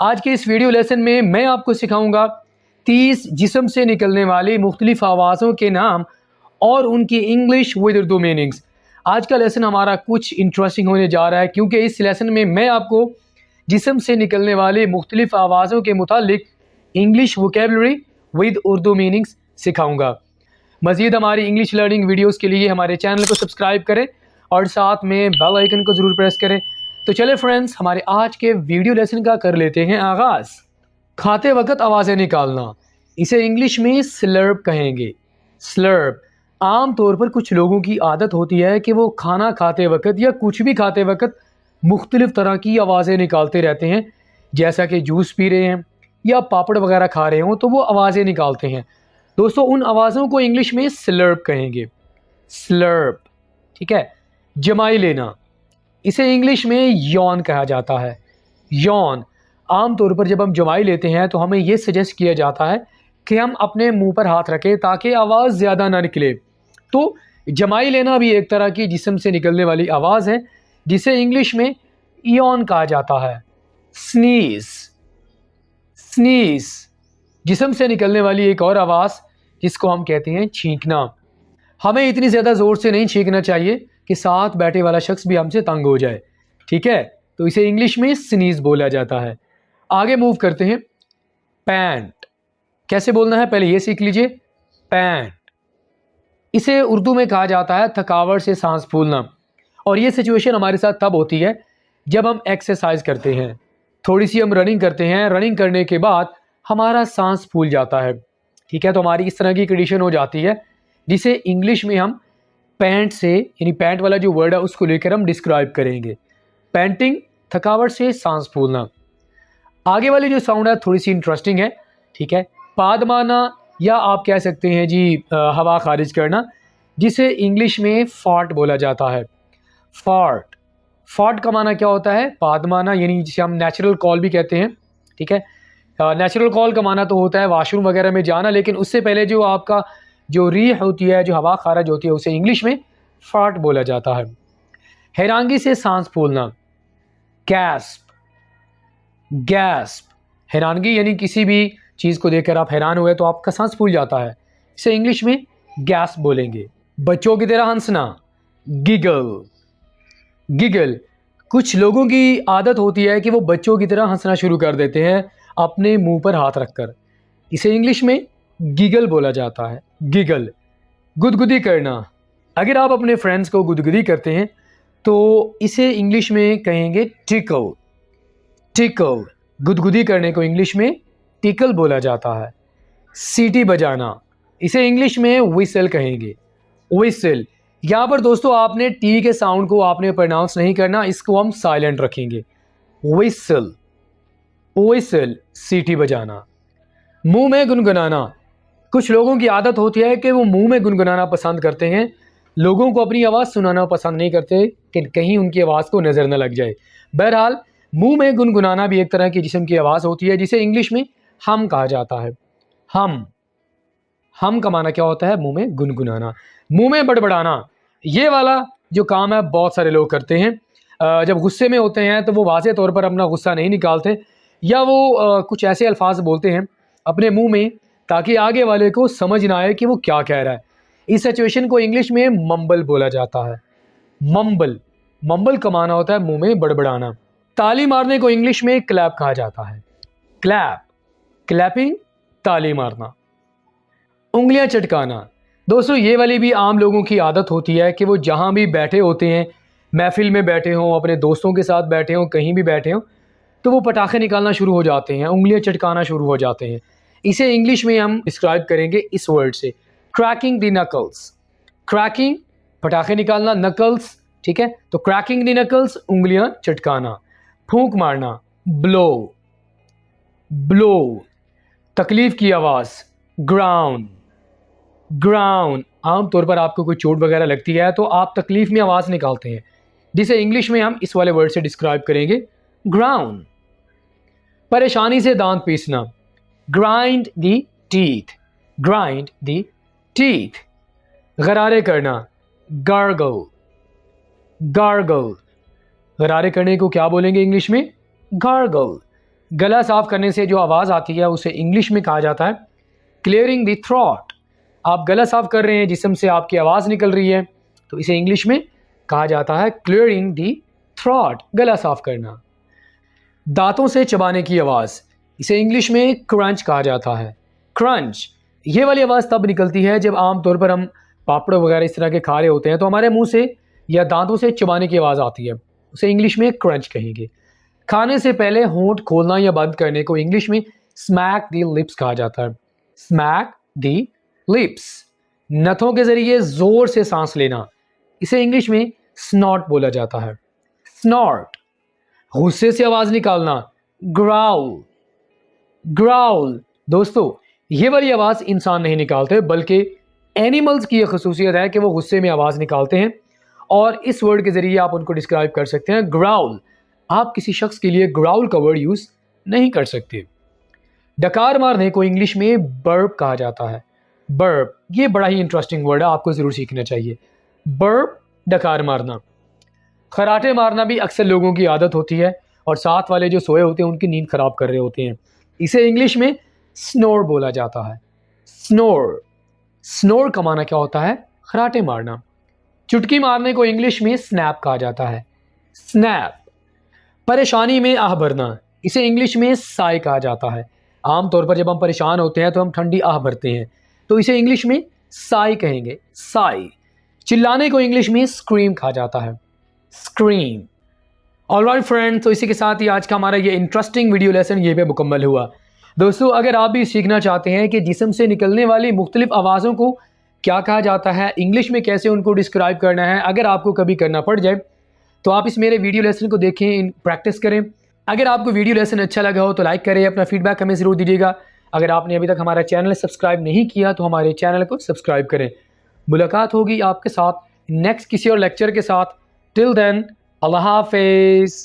आज के इस वीडियो लेसन में मैं आपको सिखाऊंगा 30 जिस्म से निकलने वाली मुख्तलिफ आवाज़ों के नाम और उनकी इंग्लिश विद उर्दू मीनिंग्स। आज का लेसन हमारा कुछ इंटरेस्टिंग होने जा रहा है क्योंकि इस लेसन में मैं आपको जिस्म से निकलने वाली मुख्तलिफ आवाज़ों के मुतालिक English vocabulary with Urdu meanings सिखाऊंगा। मज़ीद हमारी इंग्लिश लर्निंग वीडियोज़ के लिए हमारे चैनल को सब्सक्राइब करें और साथ में बेल आइकन को ज़रूर प्रेस करें। तो चले फ्रेंड्स, हमारे आज के वीडियो लेसन का कर लेते हैं आगाज़। खाते वक्त आवाज़ें निकालना, इसे इंग्लिश में स्लर्प कहेंगे। स्लर्प आम तौर पर कुछ लोगों की आदत होती है कि वो खाना खाते वक्त या कुछ भी खाते वक्त मुख्तलिफ़ तरह की आवाज़ें निकालते रहते हैं, जैसा कि जूस पी रहे हैं या पापड़ वगैरह खा रहे हों तो वो आवाज़ें निकालते हैं। दोस्तों, उन आवाज़ों को इंग्लिश में स्लर्प कहेंगे। स्लर्प, ठीक है। जमाई लेना, इसे इंग्लिश में यॉन कहा जाता है। यॉन आम तौर पर जब हम जमाई लेते हैं तो हमें यह सजेस्ट किया जाता है कि हम अपने मुंह पर हाथ रखें ताकि आवाज़ ज़्यादा ना निकले। तो जमाई लेना भी एक तरह की जिस्म से निकलने वाली आवाज़ है जिसे इंग्लिश में यॉन कहा जाता है। स्नीज, स्नीज जिस्म से निकलने वाली एक और आवाज़ जिसको हम कहते हैं छींकना। हमें इतनी ज़्यादा ज़ोर से नहीं छींकना चाहिए कि साथ बैठे वाला शख्स भी हमसे तंग हो जाए, ठीक है। तो इसे इंग्लिश में स्नीज बोला जाता है। आगे मूव करते हैं। पैंट कैसे बोलना है पहले ये सीख लीजिए। पैंट, इसे उर्दू में कहा जाता है थकावट से सांस फूलना, और ये सिचुएशन हमारे साथ तब होती है जब हम एक्सरसाइज करते हैं, थोड़ी सी हम रनिंग करते हैं, रनिंग करने के बाद हमारा सांस फूल जाता है, ठीक है। तो हमारी इस तरह की कंडीशन हो जाती है जिसे इंग्लिश में हम पैंट से, यानी पैंट वाला जो वर्ड है उसको लेकर हम डिस्क्राइब करेंगे। पैंटिंग, थकावट से सांस फूलना। आगे वाली जो साउंड है थोड़ी सी इंटरेस्टिंग है, ठीक है। पादमाना, या आप कह सकते हैं जी हवा खारिज करना, जिसे इंग्लिश में फार्ट बोला जाता है। फार्ट, फार्ट का माना क्या होता है? पादमाना, यानी जिसे हम नेचुरल कॉल भी कहते हैं, ठीक है। नेचुरल कॉल का माना तो होता है वाशरूम वगैरह में जाना, लेकिन उससे पहले जो आपका जो रीह होती है, जो हवा खारिज होती है, उसे इंग्लिश में फार्ट बोला जाता है। हैरानगी से सांस फूलना, गैस्प, गैस्प। हैरानगी यानी किसी भी चीज़ को देखकर आप हैरान हुए तो आपका सांस फूल जाता है, इसे इंग्लिश में गैस्प बोलेंगे। बच्चों की तरह हंसना, गिगल, गिगल। कुछ लोगों की आदत होती है कि वो बच्चों की तरह हंसना शुरू कर देते हैं अपने मुंह पर हाथ रखकर, इसे इंग्लिश में गिगल बोला जाता है। गिगल। गुदगुदी करना, अगर आप अपने फ्रेंड्स को गुदगुदी करते हैं तो इसे इंग्लिश में कहेंगे टिकल। टिकल, गुदगुदी करने को इंग्लिश में टिकल बोला जाता है। सीटी बजाना, इसे इंग्लिश में विसल कहेंगे। विसल। यहाँ पर दोस्तों आपने टी के साउंड को आपने प्रोनाउंस नहीं करना, इसको हम साइलेंट रखेंगे। विसल, विसल, सीटी बजाना। मुंह में गुनगुनाना, कुछ लोगों की आदत होती है कि वो मुंह में गुनगुनाना पसंद करते हैं, लोगों को अपनी आवाज़ सुनाना पसंद नहीं करते कि कहीं उनकी आवाज़ को नज़र न लग जाए। बहरहाल मुंह में गुनगुनाना भी एक तरह की जिस्म की आवाज़ होती है जिसे इंग्लिश में हम कहा जाता है। हम का माना क्या होता है? मुंह में गुनगुनाना। मुंह में बड़बड़ाना, ये वाला जो काम है बहुत सारे लोग करते हैं। जब गुस्से में होते हैं तो वो वाज़े तौर पर अपना गुस्सा नहीं निकालते, या वो कुछ ऐसे अल्फाज बोलते हैं अपने मुंह में ताकि आगे वाले को समझ ना आए कि वो क्या कह रहा है। इस सिचुएशन को इंग्लिश में मम्बल बोला जाता है। मम्बल, मम्बल का माना होता है मुंह में बड़बड़ाना। ताली मारने को इंग्लिश में क्लैप कहा जाता है। क्लैप, क्लैपिंग, ताली मारना। उंगलियां चटकाना, दोस्तों ये वाली भी आम लोगों की आदत होती है कि वो जहां भी बैठे होते हैं, महफिल में बैठे हों, अपने दोस्तों के साथ बैठे हों, कहीं भी बैठे हों, तो वो पटाखे निकालना शुरू हो जाते हैं, उंगलियां चटकाना शुरू हो जाते हैं। इसे इंग्लिश में हम डिस्क्राइब करेंगे इस वर्ड से, क्रैकिंग द नकल्स। क्रैकिंग, पटाखे निकालना, नकल्स, ठीक है। तो क्रैकिंग द नकल्स, उंगलियां चटकाना। फूंक मारना, ब्लो, ब्लो। तकलीफ की आवाज़, ग्राउंड, ग्राउंड। आमतौर पर आपको कोई चोट वगैरह लगती है तो आप तकलीफ में आवाज़ निकालते हैं, जिसे इंग्लिश में हम इस वाले वर्ड से डिस्क्राइब करेंगे, ग्राउंड। परेशानी से दांत पीसना, ग्राइंड दी टीथ, ग्राइंड दी टीथ। गरारे करना, गार्गल, गार्गल। गरारे करने को क्या बोलेंगे इंग्लिश में? गार्गल। गला साफ करने से जो आवाज़ आती है उसे इंग्लिश में कहा जाता है क्लियरिंग द थ्रॉट। आप गला साफ कर रहे हैं, जिस्म से आपकी आवाज़ निकल रही है, तो इसे इंग्लिश में कहा जाता है क्लियरिंग द थ्रॉट, गला साफ करना। दांतों से चबाने की आवाज़, इसे इंग्लिश में क्रंच कहा जाता है, क्रंच। ये वाली आवाज़ तब निकलती है जब आमतौर पर हम पापड़ वगैरह इस तरह के खा रहे होते हैं तो हमारे मुंह से या दांतों से चबाने की आवाज़ आती है, उसे इंग्लिश में क्रंच कहेंगे। खाने से पहले होंठ खोलना या बंद करने को इंग्लिश में स्मैक द लिप्स कहा जाता है, स्मैक द लिप्स। नथों के जरिए जोर से सांस लेना, इसे इंग्लिश में स्नॉट बोला जाता है, स्नॉट। गुस्से से आवाज़ निकालना, ग्राउल, ग्राउल। दोस्तों, ये वाली आवाज़ इंसान नहीं निकालते, बल्कि एनिमल्स की यह खसूसियत है कि वो गुस्से में आवाज़ निकालते हैं और इस वर्ड के ज़रिए आप उनको डिस्क्राइब कर सकते हैं, ग्राउल। आप किसी शख्स के लिए ग्राउल का वर्ड यूज़ नहीं कर सकते। डकार मारने को इंग्लिश में बर्प कहा जाता है, बर्प। ये बड़ा ही इंटरेस्टिंग वर्ड है, आपको ज़रूर सीखना चाहिए, बर्प, डकार मारना। खराटे मारना भी अक्सर लोगों की आदत होती है और साथ वाले जो सोए होते हैं उनकी नींद खराब कर रहे होते हैं, इसे इंग्लिश में स्नोर बोला जाता है, स्नोर। स्नोर का माना क्या होता है? खराटे मारना। चुटकी मारने को इंग्लिश में स्नैप कहा जाता है, स्नैप। परेशानी में आह भरना, इसे इंग्लिश में साई कहा जाता है। आमतौर पर जब हम परेशान होते हैं तो हम ठंडी आह भरते हैं, तो इसे इंग्लिश में साई कहेंगे, साई। चिल्लाने को इंग्लिश में स्क्रीम कहा जाता है, स्क्रीम। ऑलराइट फ्रेंड्स, तो इसी के साथ ही आज का हमारा ये इंटरेस्टिंग वीडियो लेसन ये पे मुकम्मल हुआ। दोस्तों, अगर आप भी सीखना चाहते हैं कि जिस्म से निकलने वाली मुख्तलिफ आवाज़ों को क्या कहा जाता है, इंग्लिश में कैसे उनको डिस्क्राइब करना है, अगर आपको कभी करना पड़ जाए तो आप इस मेरे वीडियो लेसन को देखें, प्रैक्टिस करें। अगर आपको वीडियो लेसन अच्छा लगा हो तो लाइक करें, अपना फीडबैक हमें ज़रूर दीजिएगा। अगर आपने अभी तक हमारा चैनल सब्सक्राइब नहीं किया तो हमारे चैनल को सब्सक्राइब करें। मुलाकात होगी आपके साथ नेक्स्ट किसी और लेक्चर के साथ। टिल देन, अल्लाह हाफिज़।